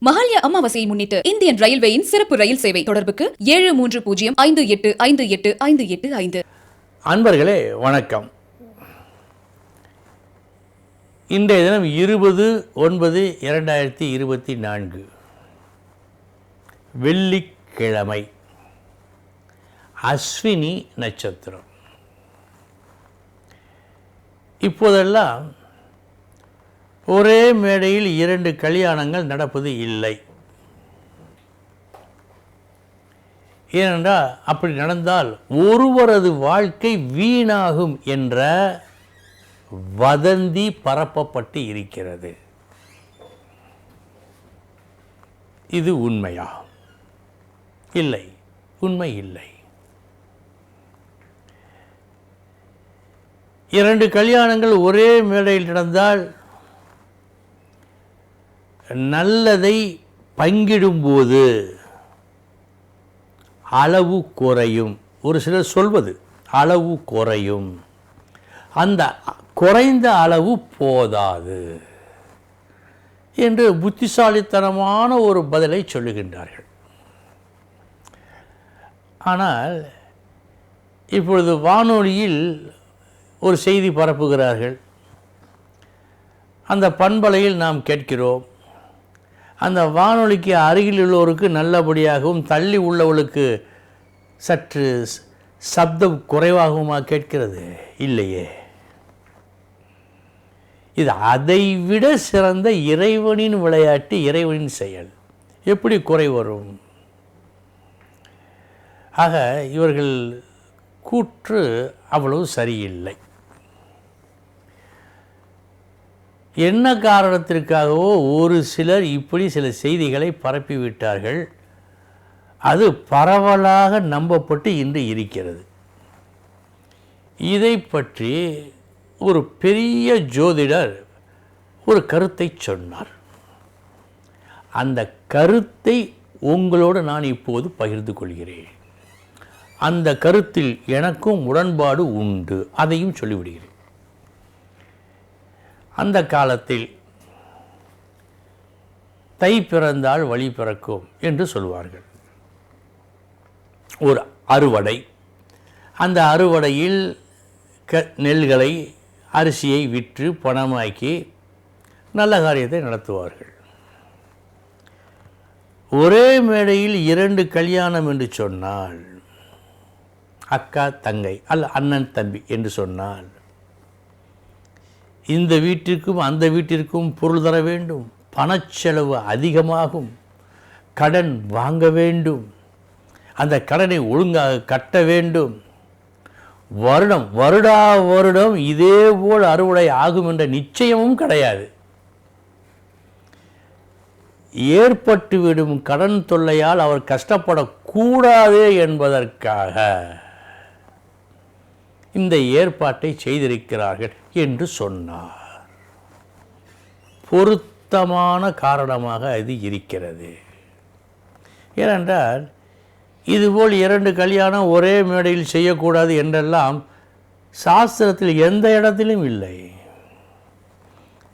மஹாலய அமாவாசையை முன்னிட்டு இந்தியன் ரயில்வேயின் சிறப்பு ரயில் சேவை. தொடர்புக்கு 7305858585. அன்பர்களே வணக்கம். இன்றைய தினம் 20/9/2024 வெள்ளிக்கிழமை, அஸ்வினி நட்சத்திரம். இப்போதெல்லாம் ஒரே மேடையில் 2 கல்யாணங்கள் நடப்பது இல்லை. ஏனென்றால் அப்படி நடந்தால் ஒருவரது வாழ்க்கை வீணாகும் என்ற வதந்தி பரப்பப்பட்டு இருக்கிறது. இது உண்மையா? இல்லை, உண்மை இல்லை. 2 கல்யாணங்கள் ஒரே மேடையில் நடந்தால் நல்லதை பங்கிடும்போது அளவு குறையும். ஒரு சிலர் சொல்வது அளவு குறையும், அந்த குறைந்த அளவு போதாது என்று புத்திசாலித்தனமான ஒரு பதிலை சொல்லுகின்றார்கள். ஆனால் இப்பொழுது வானொலியில் ஒரு செய்தி பரப்புகிறார்கள். அந்த பண்பலையில் நாம் கேட்கிறோம். அந்த வானொலிக்கு அருகில் உள்ளவருக்கு நல்லபடியாகவும் தள்ளி உள்ளவளுக்கு சற்று சப்தம் குறைவாகவுமா கேட்கிறது? இல்லையே. இது அதைவிட சிறந்த இறைவனின் விளையாட்டு, இறைவனின் செயல். எப்படி குறை வரும்? ஆக இவர்கள் கூற்று அவ்வளவு சரியில்லை. என்ன காரணத்திற்காகவோ ஒரு சிலர் இப்படி சில செய்திகளை பரப்பிவிட்டார்கள். அது பரவலாக நம்பப்பட்டு இன்று இருக்கிறது. இதை பற்றி ஒரு பெரிய ஜோதிடர் ஒரு கருத்தை சொன்னார். அந்த கருத்தை உங்களோடு நான் இப்போது பகிர்ந்து கொள்கிறேன். அந்த கருத்தில் எனக்கும் உடன்பாடு உண்டு, அதையும் சொல்லிவிடுகிறேன். அந்த காலத்தில் தை பிறந்தால் வழி பிறக்கும் என்று சொல்வார்கள். ஒரு அறுவடை, அந்த அறுவடையில் நெல்களை, அரிசியை விற்று பணமாக்கி நல்ல காரியத்தை நடத்துவார்கள். ஒரே மேடையில் 2 கல்யாணம் என்று சொன்னால், அக்கா தங்கை அல்ல அண்ணன் தம்பி என்று சொன்னால், இந்த வீட்டிற்கும் அந்த வீட்டிற்கும் பொருள் தர வேண்டும், பணச்செலவு அதிகமாகும், கடன் வாங்க வேண்டும், அந்த கடனை ஒழுங்காக கட்ட வேண்டும், வருடம் இதேபோல் அறுவடை ஆகும் என்ற நிச்சயமும் கிடையாது. ஏற்பட்டுவிடும் கடன் தொல்லையால் அவர் கஷ்டப்படக்கூடாது என்பதற்காக இந்த ஏற்பாட்டை செய்திருக்கிறார்கள் என்று சொன்னார். பொருத்தமான காரணமாக அது இருக்கிறது. ஏனென்றால் இதுபோல் 2 கல்யாணம் ஒரே மேடையில் செய்யக்கூடாது என்றெல்லாம் சாஸ்திரத்தில் எந்த இடத்திலும் இல்லை,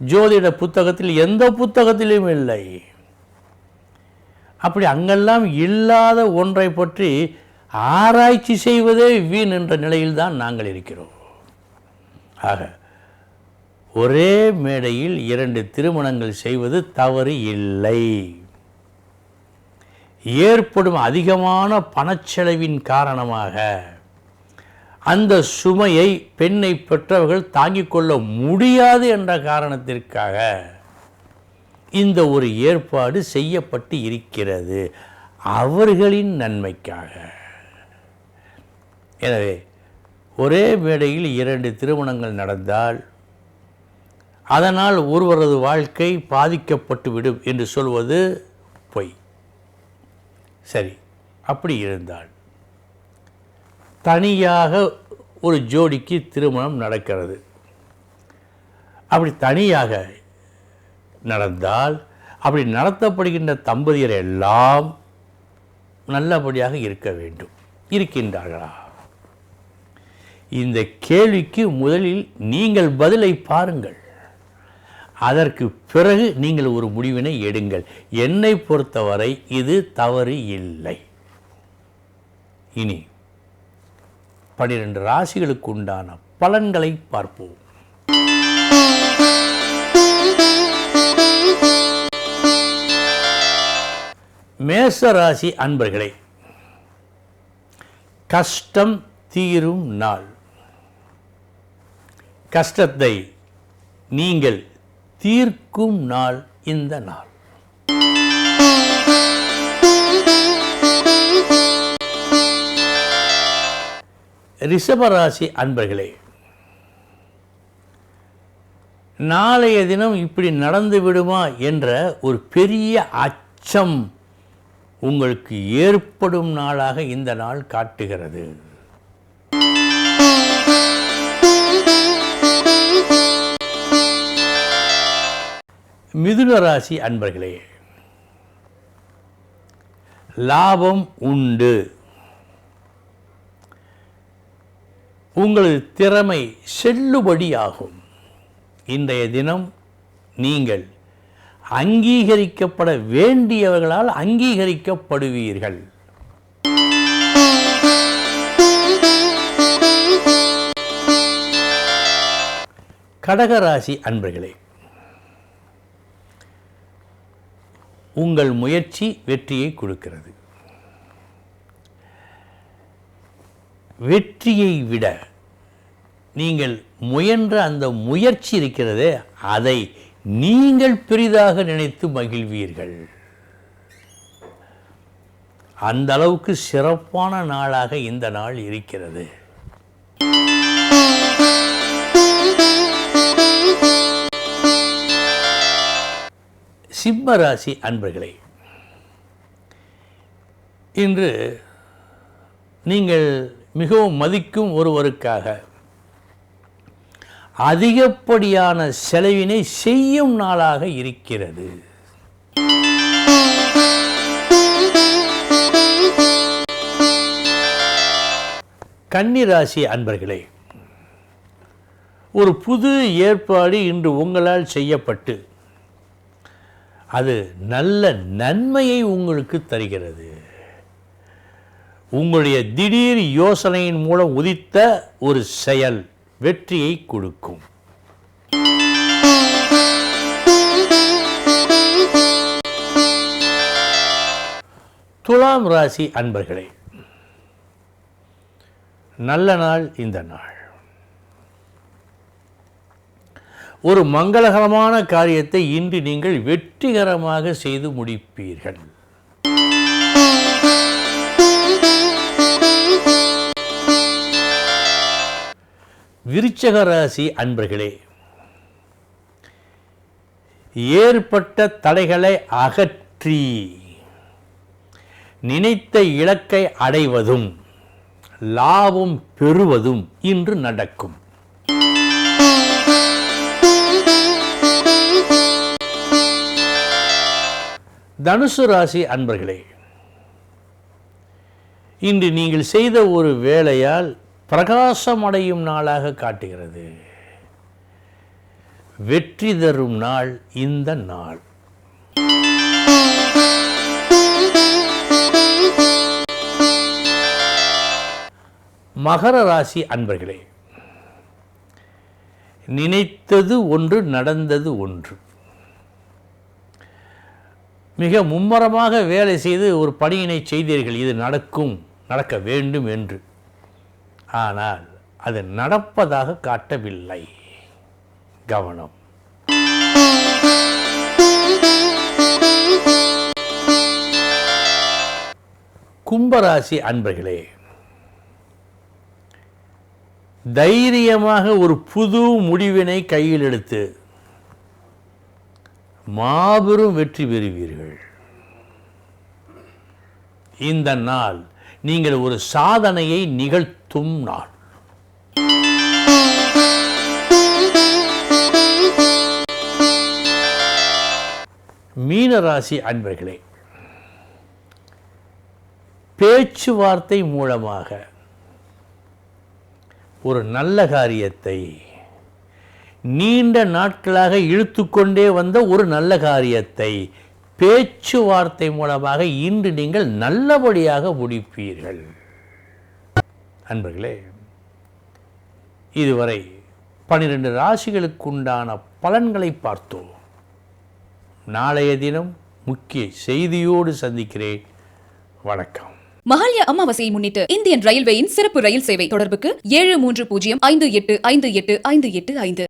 ஜோதிட புத்தகத்தில் எந்த புத்தகத்திலும் இல்லை. அப்படி அங்கெல்லாம் இல்லாத ஒன்றை பற்றி ஆராய்ச்சி செய்வதே வீண் என்ற நிலையில்தான் நாங்கள் இருக்கிறோம். ஆக ஒரே மேடையில் 2 திருமணங்கள் செய்வது தவறு இல்லை. ஏற்படும் அதிகமான பணச்செலவின் காரணமாக அந்த சுமையை பெண்ணை பெற்றவர்கள் தாங்கிக் கொள்ள முடியாது என்ற காரணத்திற்காக இந்த ஒரு ஏற்பாடு செய்யப்பட்டு இருக்கிறது, அவர்களின் நன்மைக்காக. எனவே ஒரே மேடையில் 2 திருமணங்கள் நடந்தால் அதனால் ஒருவரது வாழ்க்கை பாதிக்கப்பட்டுவிடும் என்று சொல்வது பொய். சரி, அப்படி இருந்தால் தனியாக ஒரு ஜோடிக்கு திருமணம் நடக்கிறது. அப்படி தனியாக நடந்தால் அப்படி நடத்தப்படுகின்ற தம்பதியர் எல்லாம் நல்லபடியாக இருக்க வேண்டும். இருக்கின்றார்களா? இந்த கேள்விக்கு முதலில் நீங்கள் பதிலை பாருங்கள். அதற்கு பிறகு நீங்கள் ஒரு முடிவினை எடுங்கள். என்னை பொறுத்தவரை இது தவறு இல்லை. இனி 12 ராசிகளுக்கு உண்டான பலன்களை பார்ப்போம். மேஷ ராசி அன்பர்களே, கஷ்டம் தீரும் நாள். கஷ்டத்தை நீங்கள் தீர்க்கும் நாள் இந்த நாள். ரிஷபராசி அன்பர்களே, நாளைய தினம் இப்படி நடந்து விடுமா என்ற ஒரு பெரிய அச்சம் உங்களுக்கு ஏற்படும் நாளாக இந்த நாள் காட்டுகிறது. மிதுன ராசி அன்பர்களே, லாபம் உண்டு. உங்களது திறமை செல்லுபடியாகும். இன்றைய தினம் நீங்கள் அங்கீகரிக்கப்பட வேண்டியவர்களால் அங்கீகரிக்கப்படுவீர்கள். கடகராசி அன்பர்களே, உங்கள் முயற்சி வெற்றியை கொடுக்கிறது. வெற்றியை விட நீங்கள் முயன்ற அந்த முயற்சி இருக்கிறதே, அதை நீங்கள் பெரிதாக நினைத்து மகிழ்வீர்கள். அந்த அளவுக்கு சிறப்பான நாளாக இந்த நாள் இருக்கிறது. சிம்ம ராசி அன்பர்களே, இன்று நீங்கள் மிகவும் மதிக்கும் ஒருவருக்காக அதிகப்படியான செலவினை செய்யும் நாளாக இருக்கிறது. கன்னிராசி அன்பர்களே, ஒரு புது ஏற்பாடு இன்று உங்களால் செய்யப்பட்டு அது நல்ல நன்மையை உங்களுக்கு தருகிறது. உங்களுடைய திடீர் யோசனையின் மூலம் உதித்த ஒரு செயல் வெற்றியை கொடுக்கும். துலாம் ராசி அன்பர்களே, நல்ல நாள் இந்த நாள். ஒரு மங்களகரமான காரியத்தை இன்று நீங்கள் வெற்றிகரமாக செய்து முடிப்பீர்கள். விருச்சிக ராசி அன்பர்களே, ஏற்பட்ட தடைகளை அகற்றி நினைத்த இலக்கை அடைவதும் லாபம் பெறுவதும் இன்று நடக்கும். தனுசு ராசி அன்பர்களே, இன்று நீங்கள் செய்த ஒரு வேலையால் பிரகாசமடையும் நாளாக காட்டுகிறது. வெற்றி தரும் நாள் இந்த நாள். மகர ராசி அன்பர்களே, நினைத்தது ஒன்று, நடந்தது ஒன்று. மிக மும்மரமாக வேலை செய்து ஒரு பணியினை செய்தீர்கள், இது நடக்க வேண்டும் என்று. ஆனால் அது நடப்பதாக காட்டவில்லை. கவனம். கும்பராசி அன்பர்களே, தைரியமாக ஒரு புது முடிவினை கையில் எடுத்து மாபெரும் வெற்றி பெறுவீர்கள். இந்த நாள் நீங்கள் ஒரு சாதனையை நிகழ்த்தும் நாள். மீனராசி அன்பர்களே, பேச்சுவார்த்தை மூலமாக ஒரு நல்ல காரியத்தை நீண்ட நாட்களாக இழுத்துக்கொண்டே வந்த ஒரு நல்ல காரியத்தை பேச்சுவார்த்தை மூலமாக இன்று நீங்கள் நல்லபடியாக முடிப்பீர்கள். அன்பர்களே, இதுவரை 12 ராசிகளுக்குண்டான பலன்களை பார்த்தோம். நாளைய தினம் முக்கிய செய்தியோடு சந்திக்கிறேன். வணக்கம். மகாலய அமாவாசையை முன்னிட்டு இந்தியன் ரயில்வேயின் சிறப்பு ரயில் சேவை. தொடர்புக்கு 7305858585.